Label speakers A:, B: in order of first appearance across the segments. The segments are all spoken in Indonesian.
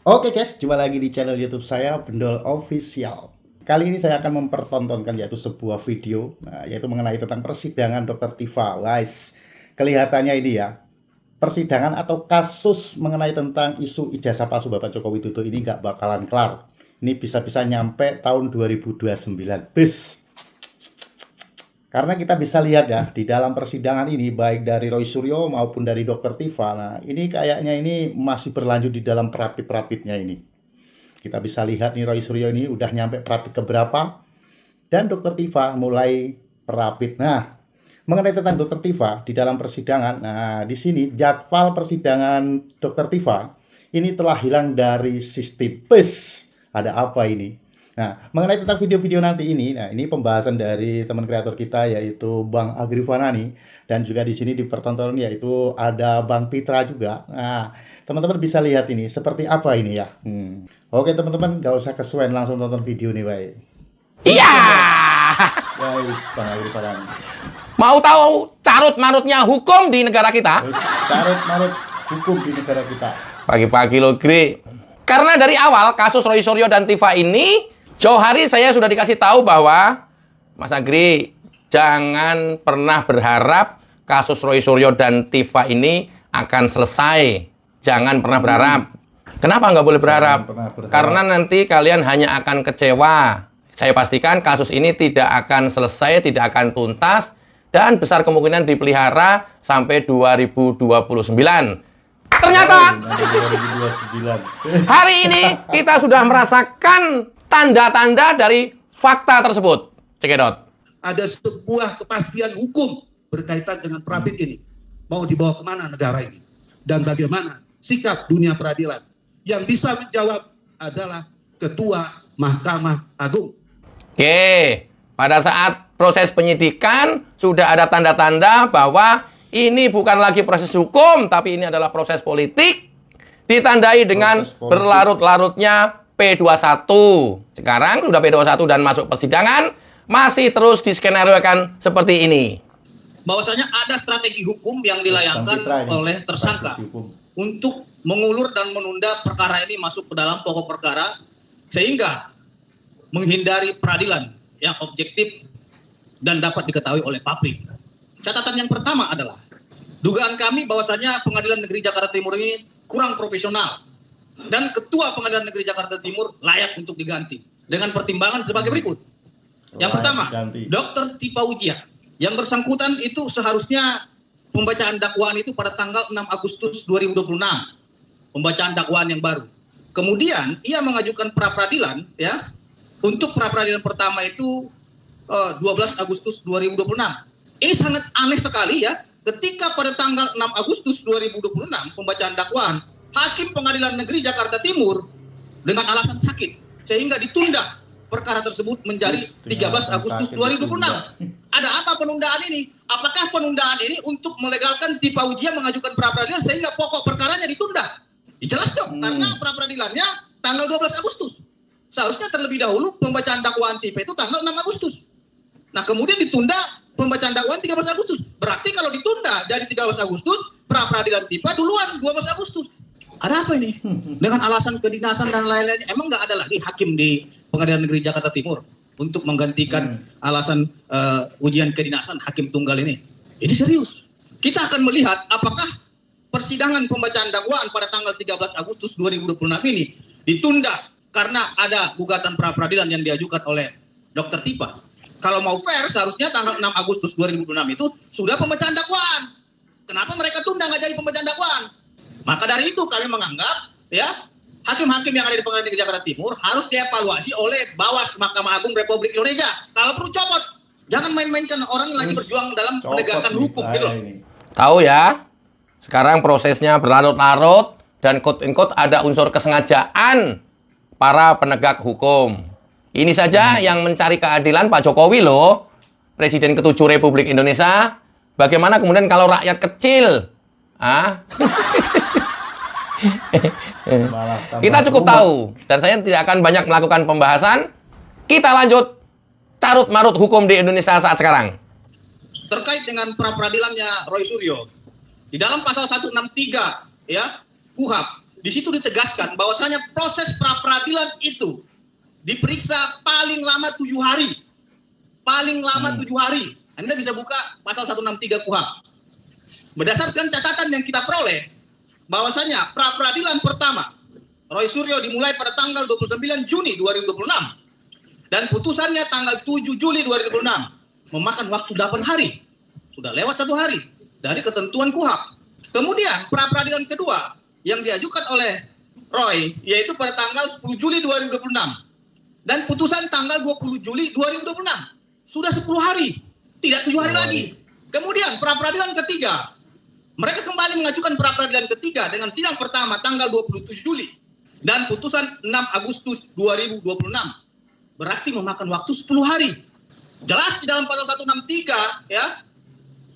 A: Oke guys, jumpa lagi di channel YouTube saya Bendol Official. Kali ini saya akan mempertontonkan yaitu sebuah video, yaitu mengenai tentang persidangan Dr. Tifa. Guys, kelihatannya ini ya, persidangan atau kasus mengenai tentang isu ijazah palsu Bapak Joko Widodo ini nggak bakalan kelar. Ini bisa-bisa nyampe tahun 2029. Bis. Karena kita bisa lihat ya, di dalam persidangan ini, baik dari Roy Suryo maupun dari Dr. Tifa, nah ini kayaknya ini masih berlanjut di dalam perapit-perapitnya ini. Kita bisa lihat nih Roy Suryo ini udah nyampe perapit keberapa, dan Dr. Tifa mulai perapit. Nah, mengenai tentang Dr. Tifa di dalam persidangan, nah di sini jadwal persidangan Dr. Tifa ini telah hilang dari sistem. Pes, ada apa ini? Nah, mengenai tentang video-video nanti ini, nah ini pembahasan dari teman kreator kita yaitu Bang Agri Fanani, dan juga di sini dipertonton yaitu ada Bang Pitra juga. Nah, teman-teman bisa lihat ini seperti apa ini ya. Oke teman-teman, gak usah kesuwen, langsung tonton video nih, baik.
B: Iya.
A: Guys, Bang Agri Fanani.
B: Mau tahu carut-marutnya hukum di negara kita?
A: Terus carut-marut hukum di negara kita.
B: Pagi-pagi lo, Gri. Karena dari awal kasus Roy Suryo dan Tifa ini, jauh hari saya sudah dikasih tahu bahwa Mas Agri, jangan pernah berharap kasus Roy Suryo dan Tifa ini akan selesai. Jangan pernah berharap. Kenapa nggak boleh berharap? Karena nanti kalian hanya akan kecewa. Saya pastikan kasus ini tidak akan selesai, tidak akan tuntas, dan besar kemungkinan dipelihara sampai 2029. Ternyata
A: 2029.
B: hari ini kita sudah merasakan tanda-tanda dari fakta tersebut. Cekidot.
C: Ada sebuah kepastian hukum berkaitan dengan perapit ini. Mau dibawa kemana negara ini? Dan bagaimana sikap dunia peradilan? Yang bisa menjawab adalah Ketua Mahkamah Agung.
B: Oke, pada saat proses penyidikan sudah ada tanda-tanda bahwa ini bukan lagi proses hukum, tapi ini adalah proses politik. Ditandai dengan berlarut-larutnya P21. Sekarang sudah P21 dan masuk persidangan, masih terus diskenariokan seperti ini.
C: Bahwasanya ada strategi hukum yang dilayangkan oleh tersangka untuk mengulur dan menunda perkara ini masuk ke dalam pokok perkara, sehingga menghindari peradilan yang objektif dan dapat diketahui oleh publik. Catatan yang pertama adalah dugaan kami bahwasanya Pengadilan Negeri Jakarta Timur ini kurang profesional dan Ketua Pengadilan Negeri Jakarta Timur layak untuk diganti dengan pertimbangan sebagai berikut. Yang pertama, Dr. Tifa Wijaya yang bersangkutan itu seharusnya pembacaan dakwaan itu pada tanggal 6 Agustus 2026. Pembacaan dakwaan yang baru. Kemudian ia mengajukan pra peradilan ya. Untuk pra peradilan pertama itu 12 Agustus 2026. Ini sangat aneh sekali ya. Ketika pada tanggal 6 Agustus 2026 pembacaan dakwaan, Hakim Pengadilan Negeri Jakarta Timur dengan alasan sakit sehingga ditunda perkara tersebut menjadi 13 Agustus 2026. Ada apa penundaan ini? Apakah penundaan ini untuk melegalkan Tifa Wijaya mengajukan pra peradilan sehingga pokok perkaranya ditunda? Jelas dong, karena pra peradilannya tanggal 12 Agustus. Seharusnya terlebih dahulu pembacaan dakwaan Tifa itu tanggal 6 Agustus. Nah, kemudian ditunda pembacaan dakwaan 13 Agustus. Berarti kalau ditunda dari 13 Agustus, pra peradilan Tifa duluan 12 Agustus. Ada apa ini? Dengan alasan kedinasan dan lain-lain, emang nggak ada lagi hakim di Pengadilan Negeri Jakarta Timur untuk menggantikan alasan ujian kedinasan hakim tunggal ini? Ini serius. Kita akan melihat apakah persidangan pembacaan dakwaan pada tanggal 13 Agustus 2026 ini ditunda karena ada gugatan pra peradilan yang diajukan oleh Dr. Tifa. Kalau mau fair, seharusnya tanggal 6 Agustus 2026 itu sudah pembacaan dakwaan. Kenapa mereka tunda nggak jadi pembacaan dakwaan? Maka dari itu kami menganggap, ya, hakim-hakim yang ada di Pengadilan Negeri Jakarta Timur harus dievaluasi oleh Bawas Mahkamah Agung Republik Indonesia. Kalau perlu copot, jangan main-mainkan orang lagi berjuang dalam penegakan hukum. Gitu loh.
B: Tahu ya, sekarang prosesnya berlarut-larut dan quote-unquote ada unsur kesengajaan para penegak hukum. Ini saja yang mencari keadilan Pak Jokowi loh, Presiden ke-7 Republik Indonesia. Bagaimana kemudian kalau rakyat kecil? Kita cukup tahu, dan saya tidak akan banyak melakukan pembahasan. Kita lanjut carut-marut hukum di Indonesia saat sekarang.
C: Terkait dengan pra peradilannya Roy Suryo, di dalam pasal 163 ya KUHP di situ ditegaskan bahwasanya proses pra-peradilan itu diperiksa paling lama 7 hari. Paling lama 7 hari. Anda bisa buka pasal 163 KUHP. Berdasarkan catatan yang kita peroleh, bahwasanya pra-peradilan pertama Roy Suryo dimulai pada tanggal 29 Juni 2026 dan putusannya tanggal 7 Juli 2026, memakan waktu 8 hari. Sudah lewat 1 hari dari ketentuan KUHP. Kemudian pra-peradilan kedua yang diajukan oleh Roy yaitu pada tanggal 10 Juli 2026 dan putusan tanggal 20 Juli 2026. Sudah 10 hari, tidak 7 hari lagi. Kemudian pra-peradilan ketiga, mereka kembali mengajukan pra-peradilan ketiga dengan sidang pertama tanggal 27 Juli dan putusan 6 Agustus 2026. Berarti memakan waktu 10 hari. Jelas di dalam pasal 163 ya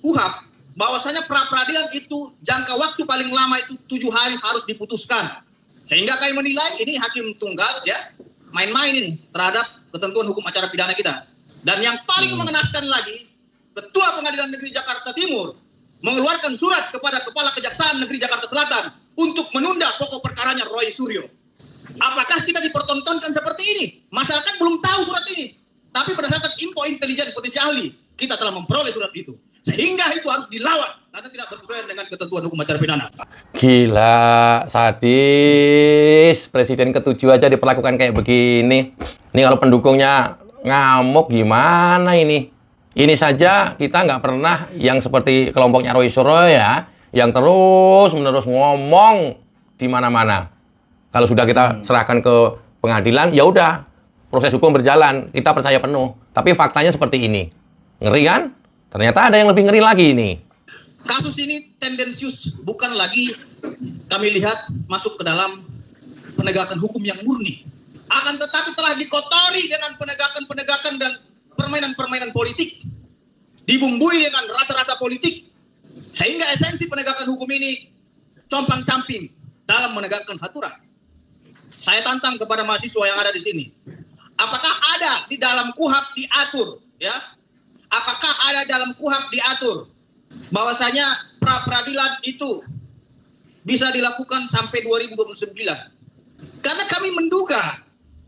C: KUHP bahwasanya pra-peradilan itu jangka waktu paling lama itu 7 hari harus diputuskan. Sehingga kami menilai ini hakim tunggal ya main-main ini terhadap ketentuan hukum acara pidana kita. Dan yang paling mengenaskan lagi, Ketua Pengadilan Negeri Jakarta Timur mengeluarkan surat kepada Kepala Kejaksaan Negeri Jakarta Selatan untuk menunda pokok perkaranya Roy Suryo. Apakah kita dipertontonkan seperti ini? Masyarakat belum tahu surat ini. Tapi berdasarkan info intelijen potensi ahli, kita telah memperoleh surat itu. Sehingga itu harus dilawan karena tidak bersesuaian dengan ketentuan hukum acara pidana.
B: Gila, sadis. Presiden ke-7 aja diperlakukan kayak begini. Ini kalau pendukungnya ngamuk gimana ini? Ini saja kita nggak pernah yang seperti kelompoknya Roy Suryo ya, yang terus-menerus ngomong di mana-mana. Kalau sudah kita serahkan ke pengadilan, ya udah, proses hukum berjalan, kita percaya penuh. Tapi faktanya seperti ini. Ngeri kan? Ternyata ada yang lebih ngeri lagi ini.
C: Kasus ini tendensius, bukan lagi kami lihat masuk ke dalam penegakan hukum yang murni. Akan tetapi telah dikotori dengan penegakan-penegakan dan permainan-permainan politik. Dibumbui dengan rasa-rasa politik. Sehingga esensi penegakan hukum ini compang-camping dalam menegakkan aturan. Saya tantang kepada mahasiswa yang ada di sini. Apakah ada di dalam KUHP diatur, ya? Apakah ada dalam KUHP diatur bahwasanya pra-peradilan itu bisa dilakukan sampai 2029? Karena kami menduga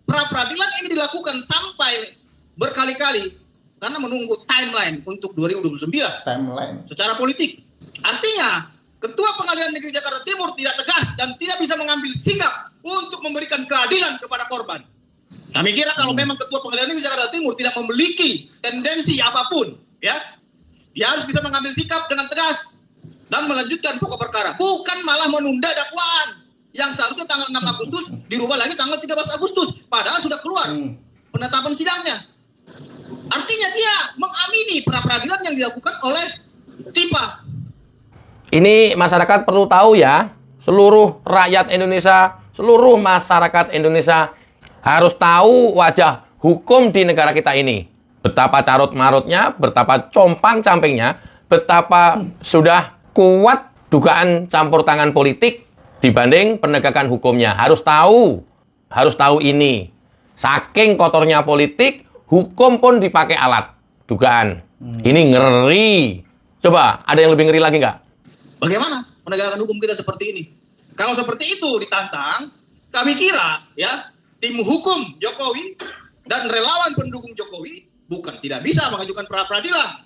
C: pra-peradilan ini dilakukan sampai berkali-kali karena menunggu timeline untuk 2029
A: Timeline.
C: secara politik. Artinya Ketua Pengadilan Negeri Jakarta Timur tidak tegas dan tidak bisa mengambil sikap untuk memberikan keadilan kepada korban. Kami kira kalau memang Ketua Pengadilan Negeri Jakarta Timur tidak memiliki tendensi apapun, ya, dia harus bisa mengambil sikap dengan tegas dan melanjutkan pokok perkara, bukan malah menunda dakwaan yang seharusnya tanggal 6 Agustus dirubah lagi tanggal 13 Agustus, padahal sudah keluar penetapan sidangnya. Artinya dia mengamini pra-peradilan yang dilakukan oleh TIFA.
B: Ini masyarakat perlu tahu ya, seluruh rakyat Indonesia, seluruh masyarakat Indonesia harus tahu wajah hukum di negara kita ini. Betapa carut-marutnya, betapa compang-campingnya, betapa sudah kuat dugaan campur tangan politik dibanding penegakan hukumnya. Harus tahu ini. Saking kotornya politik, hukum pun dipakai alat dugaan. Ini ngeri. Coba, ada yang lebih ngeri lagi nggak?
C: Bagaimana penegakan hukum kita seperti ini? Kalau seperti itu ditantang, kami kira ya tim hukum Jokowi dan relawan pendukung Jokowi bukan tidak bisa mengajukan pra-peradilan.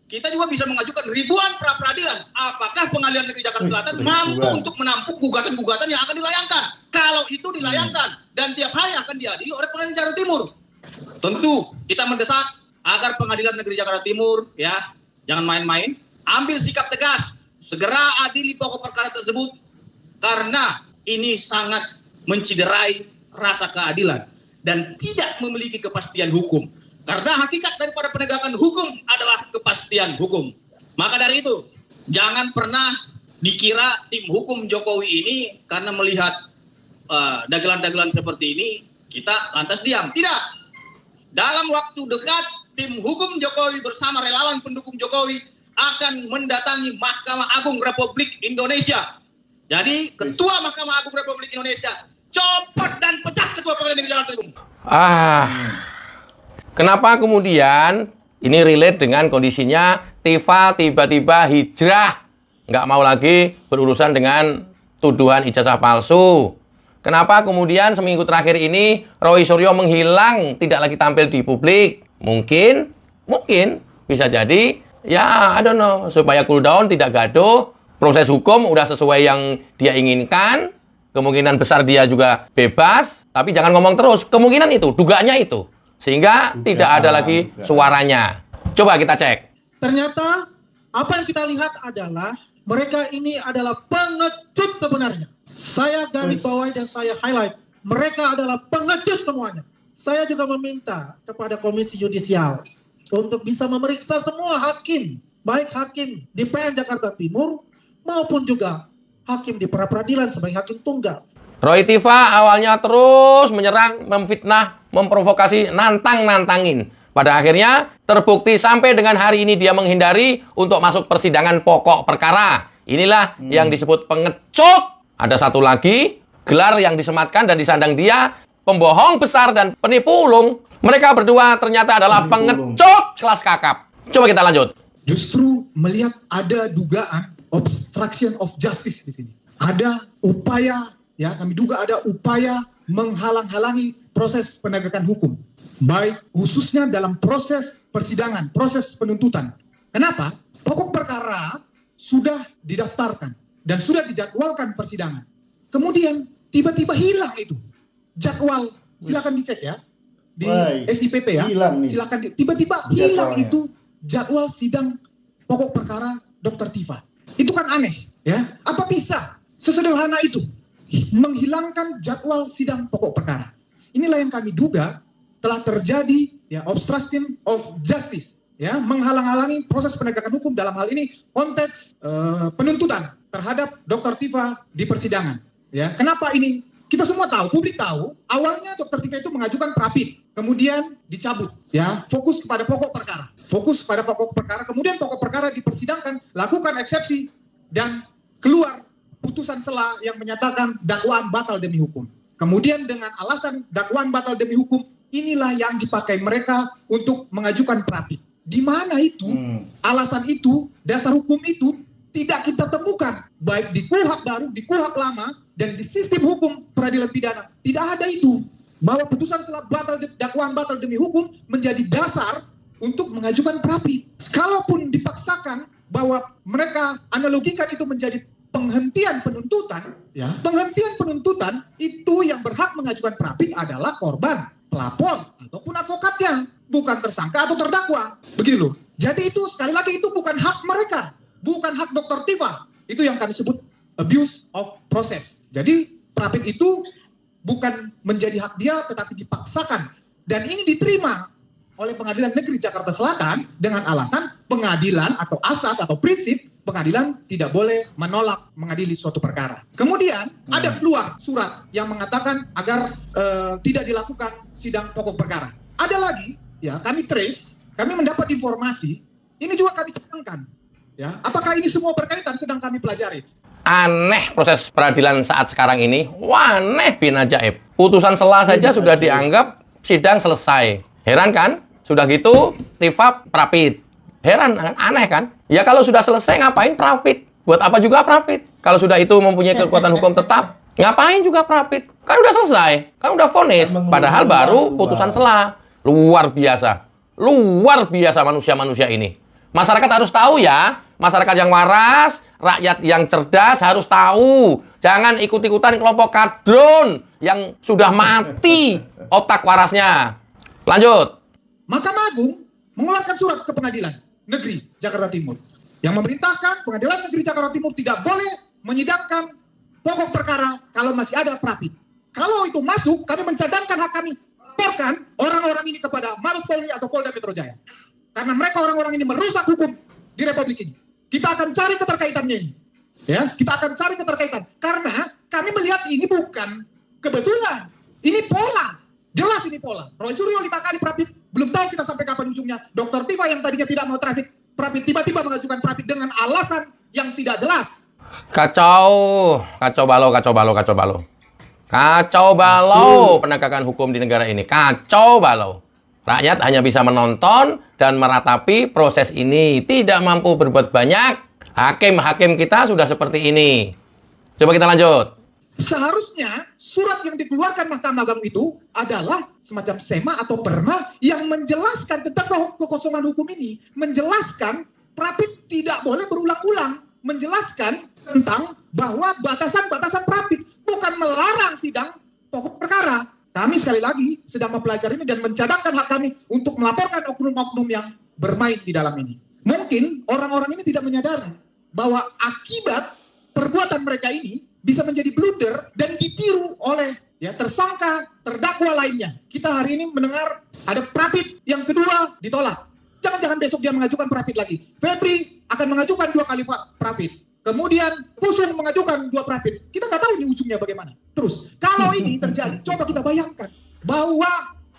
C: Kita juga bisa mengajukan ribuan pra-peradilan. Apakah Pengadilan Negeri Jakarta Selatan mampu untuk menampung gugatan-gugatan yang akan dilayangkan? Kalau itu dilayangkan dan tiap hari akan diadili oleh Pengadilan Jakarta Timur. Tentu kita mendesak agar Pengadilan Negeri Jakarta Timur ya jangan main-main, ambil sikap tegas. Segera adili pokok perkara tersebut karena ini sangat menciderai rasa keadilan dan tidak memiliki kepastian hukum. Karena hakikat daripada penegakan hukum adalah kepastian hukum. Maka dari itu, jangan pernah dikira tim hukum Jokowi ini karena melihat dagelan-dagelan seperti ini kita lantas diam. Tidak. Dalam waktu dekat, tim hukum Jokowi bersama relawan pendukung Jokowi akan mendatangi Mahkamah Agung Republik Indonesia. Jadi Ketua Mahkamah Agung Republik Indonesia copot dan pecat Ketua Pengadilan Negeri Jakarta Timur.
B: Kenapa kemudian ini relate dengan kondisinya TIFA tiba-tiba hijrah, nggak mau lagi berurusan dengan tuduhan ijazah palsu. Kenapa kemudian seminggu terakhir ini Roy Suryo menghilang, tidak lagi tampil di publik? Mungkin bisa jadi, ya I don't know, supaya cool down, tidak gaduh, proses hukum udah sesuai yang dia inginkan, kemungkinan besar dia juga bebas, tapi jangan ngomong terus, kemungkinan itu, dugaannya itu, sehingga tidak ada lagi suaranya. Coba kita cek.
D: Ternyata apa yang kita lihat adalah mereka ini adalah pengecut sebenarnya. Saya garis bawahi dan saya highlight. Mereka adalah pengecut semuanya. Saya juga meminta kepada Komisi Yudisial untuk bisa memeriksa semua hakim, baik hakim di PN Jakarta Timur maupun juga hakim di pra-peradilan sebagai hakim tunggal.
B: Roy Tiva awalnya terus menyerang, memfitnah, memprovokasi, nantangin. Pada akhirnya terbukti sampai dengan hari ini dia menghindari untuk masuk persidangan pokok perkara. Inilah yang disebut pengecut. Ada satu lagi, gelar yang disematkan dan disandang dia, pembohong besar dan penipu ulung. Mereka berdua ternyata adalah pengecut kelas kakap. Coba kita lanjut.
D: Justru melihat ada dugaan obstruction of justice di sini. Ada upaya, ya kami duga ada upaya menghalang-halangi proses penegakan hukum. Baik khususnya dalam proses persidangan, proses penuntutan. Kenapa? Pokok perkara sudah didaftarkan dan sudah dijadwalkan persidangan. Kemudian tiba-tiba hilang itu jadwal. Silakan dicek ya di SIPP ya. Silakan tiba-tiba hilang itu jadwal sidang pokok perkara Dr. Tiva. Itu kan aneh, ya? Apa bisa sesederhana itu menghilangkan jadwal sidang pokok perkara? Inilah yang kami duga telah terjadi, ya, obstruction of justice, ya, menghalang-halangi proses penegakan hukum dalam hal ini konteks penuntutan terhadap Dr. Tiva di persidangan. Ya, kenapa ini? Kita semua tahu, publik tahu, awalnya Dr. Tiva itu mengajukan pra-pid, kemudian dicabut, ya, fokus kepada pokok perkara. Fokus pada pokok perkara, kemudian pokok perkara dipersidangkan, lakukan eksepsi, dan keluar putusan sela yang menyatakan dakwaan batal demi hukum. Kemudian dengan alasan dakwaan batal demi hukum, inilah yang dipakai mereka untuk mengajukan pra-pid. Di mana itu? Alasan itu, dasar hukum itu tidak kita temukan. Baik di KUHP baru, di KUHP lama, dan di sistem hukum peradilan pidana. Tidak ada itu. Bahwa putusan setelah dakwaan batal demi hukum menjadi dasar untuk mengajukan pra-pid. Kalaupun dipaksakan bahwa mereka analogikan itu menjadi penghentian penuntutan, ya, penghentian penuntutan itu yang berhak mengajukan pra-pid adalah korban, pelapor, ataupun advokatnya, bukan tersangka atau terdakwa. Begitu loh. Jadi itu sekali lagi itu bukan hak mereka, bukan hak Dr. Tiva. Itu yang kami sebut abuse of process. Jadi pra-pid itu bukan menjadi hak dia tetapi dipaksakan. Dan ini diterima oleh Pengadilan Negeri Jakarta Selatan dengan alasan pengadilan atau asas atau prinsip pengadilan tidak boleh menolak mengadili suatu perkara. Kemudian ada keluar surat yang mengatakan agar tidak dilakukan sidang pokok perkara. Ada lagi, ya, kami trace, kami mendapat informasi, ini juga kami cadangkan. Ya, apakah ini semua berkaitan sedang kami pelajari.
B: Aneh proses peradilan saat sekarang ini. Wah, aneh bin ajaib. Putusan sela saja sudah dianggap sidang selesai. Heran kan? Sudah gitu, Tiva pra-pid. Heran, aneh kan? Ya kalau sudah selesai ngapain pra-pid? Buat apa juga pra-pid? Kalau sudah itu mempunyai kekuatan hukum tetap, ngapain juga pra-pid? Kan udah selesai, kan udah vonis. Padahal baru putusan sela. Luar biasa. Luar biasa manusia-manusia ini. Masyarakat harus tahu ya. Masyarakat yang waras, rakyat yang cerdas harus tahu. Jangan ikut-ikutan kelompok kadrun yang sudah mati otak warasnya. Lanjut.
D: Mahkamah Agung mengeluarkan surat ke Pengadilan Negeri Jakarta Timur yang memerintahkan Pengadilan Negeri Jakarta Timur tidak boleh menyidangkan pokok perkara kalau masih ada pra-pid. Kalau itu masuk, kami mencadangkan hak kami laporkan orang-orang ini kepada Mabes Polri atau Polda Metro Jaya. Karena mereka orang-orang ini merusak hukum di Republik ini. Kita akan cari keterkaitannya ini. Ya, kita akan cari keterkaitan. Karena kami melihat ini bukan kebetulan. Ini pola. Jelas ini pola. Roy Suryo 5 kali pra-pid, belum tahu kita sampai kapan ujungnya. Dr. Tiva yang tadinya tidak mau pra-pid tiba-tiba mengajukan pra-pid dengan alasan yang tidak jelas.
B: Kacau balau penegakan hukum di negara ini. Kacau balau. Rakyat hanya bisa menonton dan meratapi proses ini. Tidak mampu berbuat banyak. Hakim-hakim kita sudah seperti ini. Coba kita lanjut.
D: Seharusnya surat yang dikeluarkan Mahkamah Agung itu adalah semacam SEMA atau PERMA yang menjelaskan tentang kekosongan hukum ini. Menjelaskan Prapit tidak boleh berulang-ulang. Menjelaskan tentang bahwa batasan-batasan Prapit. Bukan melarang sidang pokok perkara. Kami sekali lagi sedang mempelajari ini dan mencadangkan hak kami untuk melaporkan oknum-oknum yang bermain di dalam ini. Mungkin orang-orang ini tidak menyadari bahwa akibat perbuatan mereka ini bisa menjadi blunder dan ditiru oleh tersangka, terdakwa lainnya. Kita hari ini mendengar ada Prapit yang kedua ditolak. Jangan-jangan besok dia mengajukan Prapit lagi. Febri akan mengajukan 2 kali Prapit. Kemudian Pusung mengajukan 2 Prapit. Kita nggak tahu ini ujungnya bagaimana. Terus, kalau ini terjadi, coba kita bayangkan bahwa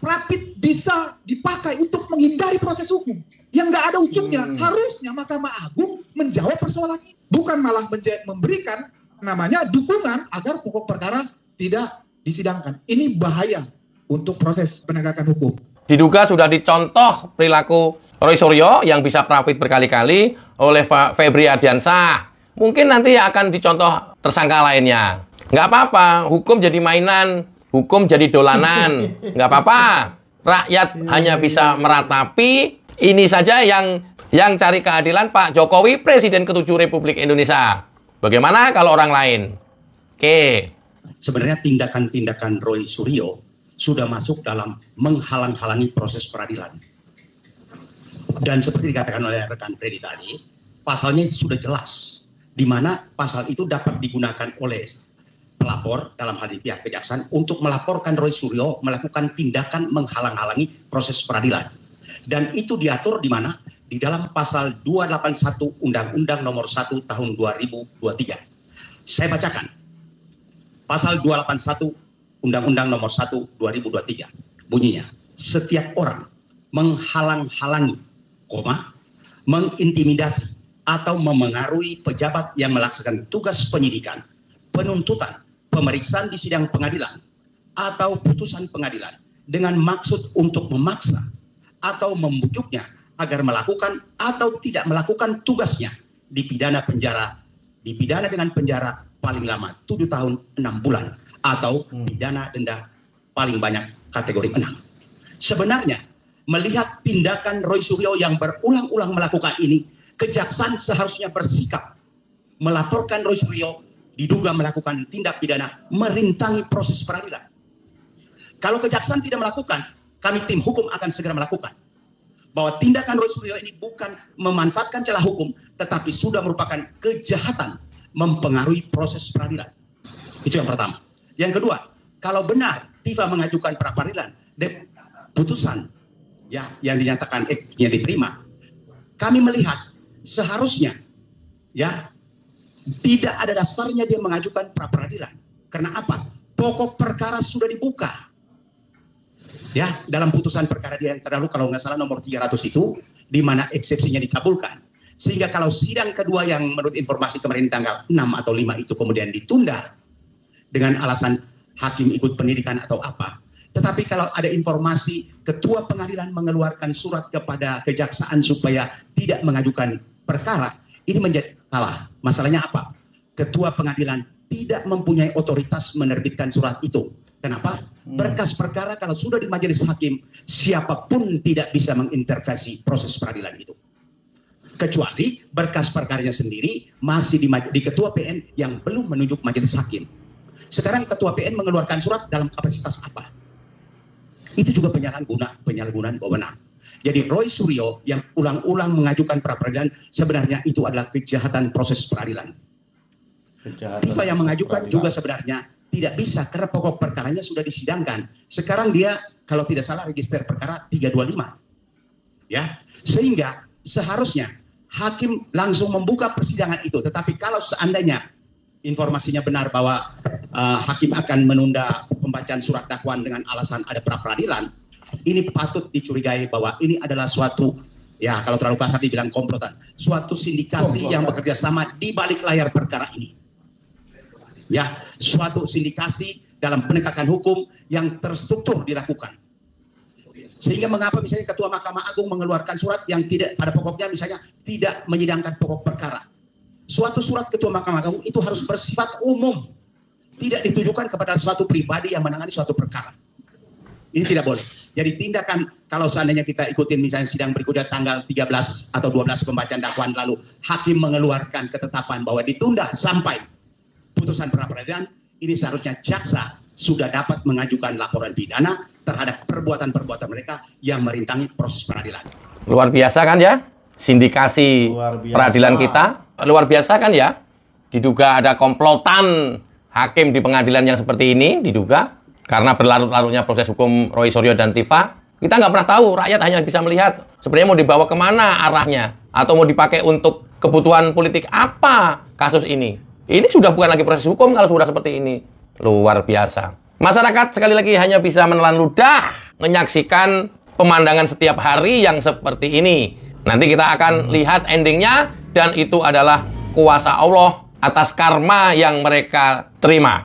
D: Prapit bisa dipakai untuk menghindari proses hukum yang nggak ada ujungnya. Harusnya Mahkamah Agung menjawab persoalan ini. Bukan malah memberikan namanya dukungan agar pokok perkara tidak disidangkan. Ini bahaya untuk proses penegakan hukum.
B: Diduga sudah dicontoh perilaku Roy Suryo yang bisa Prapit berkali-kali oleh Pak Febri Ardiansah. Mungkin nanti akan dicontoh tersangka lainnya. Nggak apa-apa, hukum jadi mainan, hukum jadi dolanan. Nggak apa-apa, rakyat hanya bisa meratapi. Ini saja yang cari keadilan Pak Jokowi, Presiden ke-7 Republik Indonesia. Bagaimana kalau orang lain? Oke.
E: Sebenarnya tindakan-tindakan Roy Suryo sudah masuk dalam menghalang-halangi proses peradilan. Dan seperti dikatakan oleh rekan Freddy tadi, pasalnya sudah jelas, di mana pasal itu dapat digunakan oleh pelapor dalam hal ini pihak kejaksaan untuk melaporkan Roy Suryo melakukan tindakan menghalang-halangi proses peradilan. Dan itu diatur di mana? Di dalam pasal 281 Undang-Undang Nomor 1 Tahun 2023. Saya bacakan. Pasal 281 Undang-Undang Nomor 1 2023. Bunyinya, setiap orang menghalang-halangi, mengintimidasi atau memengaruhi pejabat yang melaksanakan tugas penyidikan, penuntutan, pemeriksaan di sidang pengadilan atau putusan pengadilan dengan maksud untuk memaksa atau membujuknya agar melakukan atau tidak melakukan tugasnya dipidana dengan penjara paling lama 7 tahun 6 bulan atau pidana denda paling banyak kategori 6. Sebenarnya melihat tindakan Roy Suryo yang berulang-ulang melakukan ini, kejaksaan seharusnya bersikap melaporkan Roy Suryo diduga melakukan tindak pidana merintangi proses peradilan. Kalau kejaksaan tidak melakukan, kami tim hukum akan segera melakukan. Bahwa tindakan Roy Suryo ini bukan memanfaatkan celah hukum, tetapi sudah merupakan kejahatan mempengaruhi proses peradilan. Itu yang pertama. Yang kedua, kalau benar Tiva mengajukan pra peradilan, putusan yang dinyatakan yang diterima, kami melihat seharusnya tidak ada dasarnya dia mengajukan pra peradilan. Karena apa? Pokok perkara sudah dibuka. Dalam putusan perkara dia yang terdahulu kalau nggak salah nomor 300 itu, di mana eksepsinya dikabulkan. Sehingga kalau sidang kedua yang menurut informasi kemarin tanggal 6 atau 5 itu kemudian ditunda dengan alasan hakim ikut pendidikan atau apa. Tetapi kalau ada informasi ketua pengadilan mengeluarkan surat kepada kejaksaan supaya tidak mengajukan perkara, ini menjadi salah. Masalahnya apa? Ketua pengadilan tidak mempunyai otoritas menerbitkan surat itu. Kenapa? Berkas perkara kalau sudah di majelis hakim, siapapun tidak bisa mengintervensi proses peradilan itu. Kecuali berkas perkaranya sendiri masih di ketua PN yang belum menunjuk majelis hakim. Sekarang ketua PN mengeluarkan surat dalam kapasitas apa? Itu juga penyalahgunaan wewenang. Jadi Roy Suryo yang ulang-ulang mengajukan pra peradilan sebenarnya itu adalah kejahatan proses peradilan. Tiva yang mengajukan juga sebenarnya tidak bisa karena pokok perkaranya sudah disidangkan. Sekarang dia kalau tidak salah register perkara 325. Sehingga seharusnya hakim langsung membuka persidangan itu. Tetapi kalau seandainya informasinya benar bahwa hakim akan menunda pembacaan surat dakwaan dengan alasan ada pra peradilan, ini patut dicurigai bahwa ini adalah suatu kalau terlalu kasar dibilang komplotan, suatu sindikasi yang bekerja sama di balik layar perkara ini. Suatu sindikasi dalam penegakan hukum yang terstruktur dilakukan. Sehingga mengapa misalnya Ketua Mahkamah Agung mengeluarkan surat yang tidak pada pokoknya misalnya tidak menyidangkan pokok perkara. suatu surat ketua Mahkamah Agung itu harus bersifat umum, tidak ditujukan kepada suatu pribadi yang menangani suatu perkara. Ini tidak boleh. Jadi tindakan kalau seandainya kita ikutin misalnya sidang berikutnya tanggal 13 atau 12 pembacaan dakwaan lalu hakim mengeluarkan ketetapan bahwa ditunda sampai putusan pra-peradilan, ini seharusnya jaksa sudah dapat mengajukan laporan pidana terhadap perbuatan-perbuatan mereka yang merintangi proses peradilan.
B: Luar biasa kan ya? Sindikasi
A: Luar biasa.
B: peradilan kita. Luar biasa kan ya? Diduga ada komplotan hakim di pengadilan yang seperti ini, diduga. Karena berlarut-larutnya proses hukum Roy Suryo dan Tifa, kita nggak pernah tahu, rakyat hanya bisa melihat sebenarnya mau dibawa kemana arahnya, atau mau dipakai untuk kebutuhan politik apa kasus ini. Ini sudah bukan lagi proses hukum kalau sudah seperti ini. Luar biasa. Masyarakat sekali lagi hanya bisa menelan ludah, menyaksikan pemandangan setiap hari yang seperti ini. Nanti kita akan lihat endingnya, dan itu adalah kuasa Allah atas karma yang mereka terima.